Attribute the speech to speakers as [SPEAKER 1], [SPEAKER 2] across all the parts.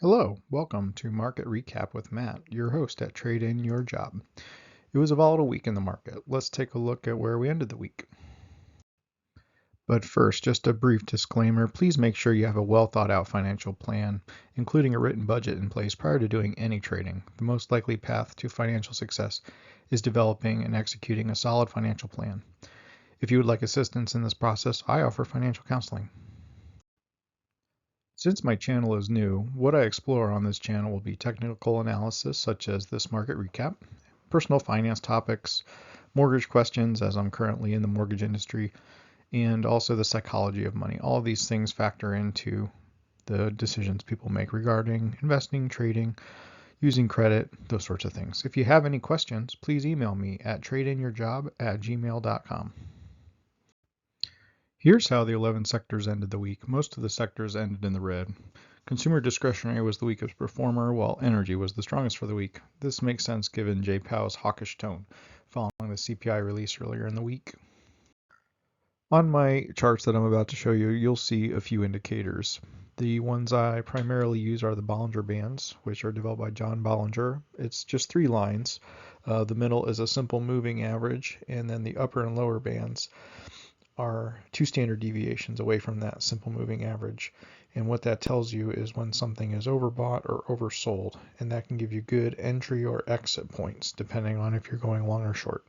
[SPEAKER 1] Hello, welcome to Market Recap with Matt, your host at Trade In Your Job. It was a volatile week in the market. Let's take a look at where we ended the week. But first, just a brief disclaimer. Please make sure you have a well thought out financial plan, including a written budget in place prior to doing any trading. The most likely path to financial success is developing and executing a solid financial plan. If you would like assistance in this process, I offer financial counseling. Since my channel is new, what I explore on this channel will be technical analysis such as this market recap, personal finance topics, mortgage questions as I'm currently in the mortgage industry, and also the psychology of money. All of these things factor into the decisions people make regarding investing, trading, using credit, those sorts of things. If you have any questions, please email me at tradeinyourjob@gmail.com. Here's how the 11 sectors ended the week. Most of the sectors ended in the red. Consumer discretionary was the weakest performer, while energy was the strongest for the week. This makes sense given Jay Powell's hawkish tone following the CPI release earlier in the week. On my charts that I'm about to show you, you'll see a few indicators. The ones I primarily use are the Bollinger Bands, which are developed by John Bollinger. It's just 3 lines. The middle is a simple moving average, and then the upper and lower bands are 2 standard deviations away from that simple moving average. And what that tells you is when something is overbought or oversold, and that can give you good entry or exit points depending on if you're going long or short.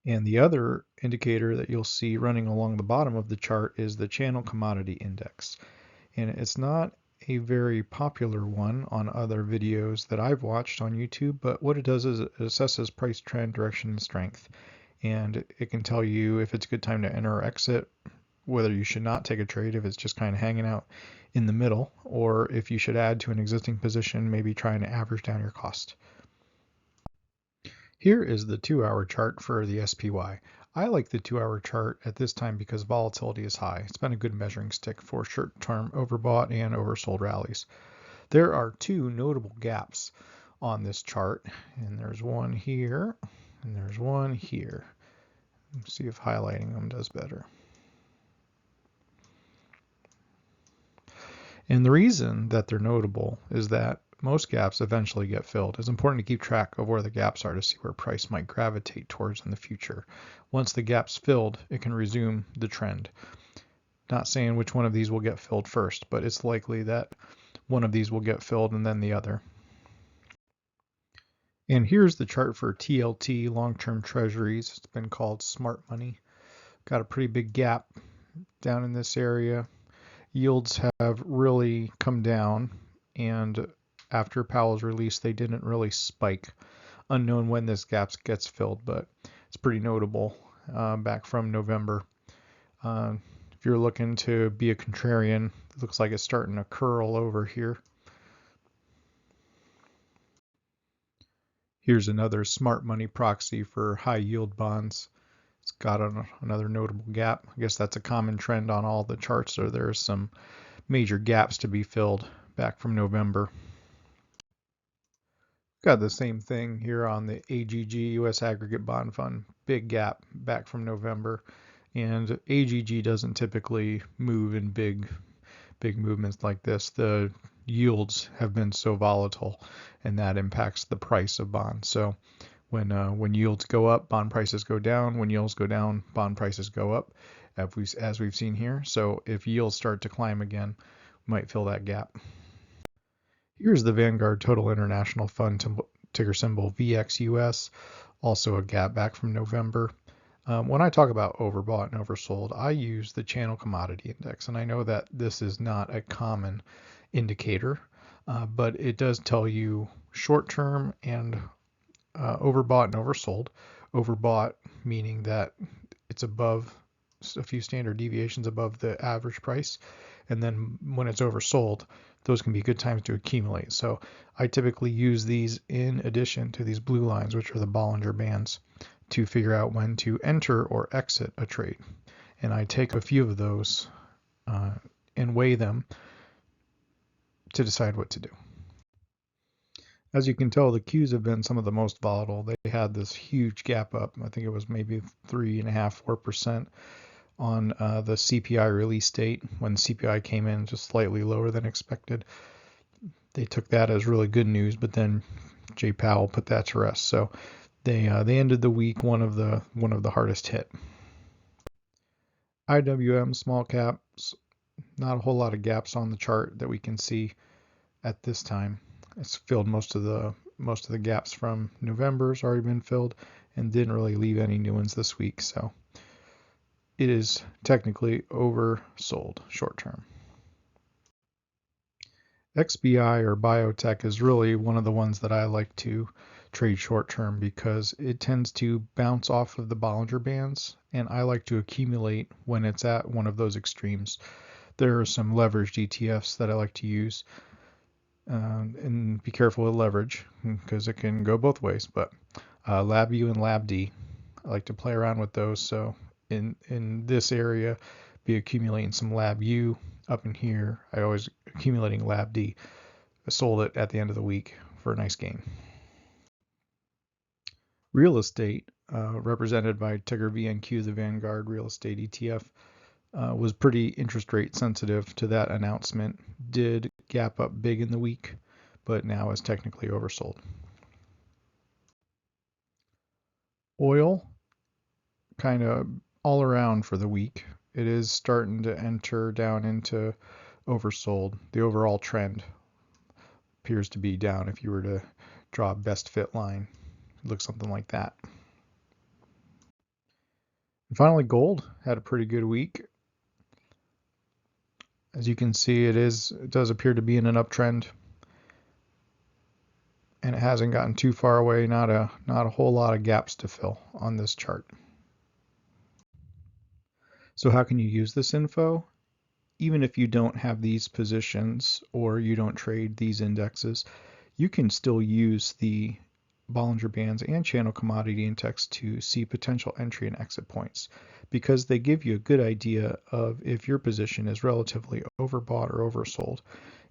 [SPEAKER 1] And the other indicator that you'll see running along the bottom of the chart is the Channel Commodity Index. And it's not a very popular one on other videos that I've watched on YouTube, but what it does is it assesses price trend, direction, and strength. And it can tell you if it's a good time to enter or exit, whether you should not take a trade if it's just kind of hanging out in the middle, or if you should add to an existing position, maybe trying to average down your cost. Here is the 2-hour chart for the SPY. I like the 2-hour chart at this time because volatility is high. It's been a good measuring stick for short-term overbought and oversold rallies. There are 2 notable gaps on this chart, and there's one here and there's one here. Let's see if highlighting them does better. And the reason that they're notable is that most gaps eventually get filled. It's important to keep track of where the gaps are to see where price might gravitate towards in the future. Once the gap's filled, it can resume the trend. Not saying which one of these will get filled first, but it's likely that one of these will get filled and then the other. And here's the chart for TLT, long-term treasuries. It's been called smart money. Got a pretty big gap down in this area. Yields have really come down, and after Powell's release, they didn't really spike. Unknown when this gap gets filled, but it's pretty notable back from November. If you're looking to be a contrarian, it looks like it's starting to curl over here. Here's another smart money proxy for high yield bonds. It's got another notable gap. I guess that's a common trend on all the charts, so there's some major gaps to be filled back from November. Got the same thing here on the AGG US Aggregate Bond Fund. Big gap back from November. And AGG doesn't typically move in big movements like this. The yields have been so volatile, and that impacts the price of bonds. So when yields go up, bond prices go down. When yields go down, bond prices go up, as we've seen here. So if yields start to climb again, we might fill that gap. Here's the Vanguard Total International Fund, ticker symbol VXUS, also a gap back from November. When I talk about overbought and oversold, I use the Channel Commodity Index, and I know that this is not a common indicator, but it does tell you short-term and overbought and oversold. Overbought meaning that it's above a few standard deviations above the average price, and then when it's oversold, those can be good times to accumulate. So I typically use these in addition to these blue lines, which are the Bollinger Bands, to figure out when to enter or exit a trade. And I take a few of those and weigh them to decide what to do. As you can tell, the Qs have been some of the most volatile. They had this huge gap up. I think it was maybe 3.5%, 4%. on the CPI release date when CPI came in just slightly lower than expected. They took that as really good news, but then Jay Powell put that to rest. So they ended the week one of the hardest hit. IWM small caps, not a whole lot of gaps on the chart that we can see at this time. It's filled most of the gaps from November's already been filled and didn't really leave any new ones this week. So it is technically oversold short term. XBI or Biotech is really one of the ones that I like to trade short term because it tends to bounce off of the Bollinger Bands, and I like to accumulate when it's at one of those extremes. There are some leveraged ETFs that I like to use, and be careful with leverage because it can go both ways. But LabU and LabD, I like to play around with those. So in this area, be accumulating some LabU. Up in here, I always accumulating LabD. I sold it at the end of the week for a nice gain. Real estate, represented by ticker VNQ, the Vanguard Real Estate ETF, was pretty interest rate sensitive to that announcement. Did gap up big in the week, but now is technically oversold. Oil, kind of all around for the week. It is starting to enter down into oversold. The overall trend appears to be down. If you were to draw a best fit line, it looks something like that. And finally, gold had a pretty good week. As you can see, it does appear to be in an uptrend, and it hasn't gotten too far away. Not a whole lot of gaps to fill on this chart. So how can you use this info? Even if you don't have these positions or you don't trade these indexes, you can still use the Bollinger Bands and Channel Commodity Index to see potential entry and exit points because they give you a good idea of if your position is relatively overbought or oversold.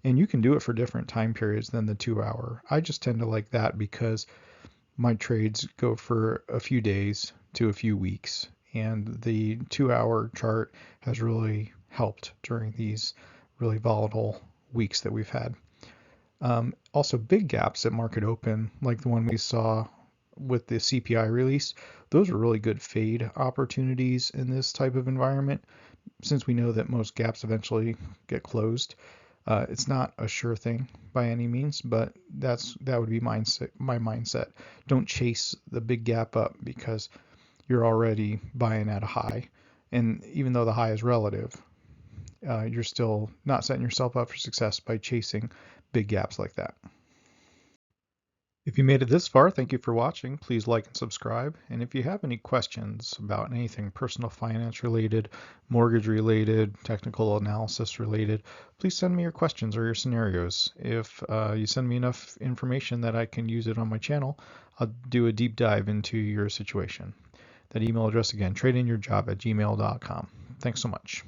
[SPEAKER 1] And you can do it for different time periods than the 2 hour. I just tend to like that because my trades go for a few days to a few weeks, and the 2 hour chart has really helped during these really volatile weeks that we've had. Also, big gaps at market open, like the one we saw with the CPI release, those are really good fade opportunities in this type of environment, since we know that most gaps eventually get closed. It's not a sure thing by any means, but that would be my mindset. Don't chase the big gap up because you're already buying at a high, and even though the high is relative, you're still not setting yourself up for success by chasing big gaps like that. If you made it this far, thank you for watching. Please like and subscribe. And if you have any questions about anything personal finance related, mortgage related, technical analysis related, please send me your questions or your scenarios. If you send me enough information that I can use it on my channel, I'll do a deep dive into your situation. That email address again, tradingyourjob@gmail.com. Thanks so much.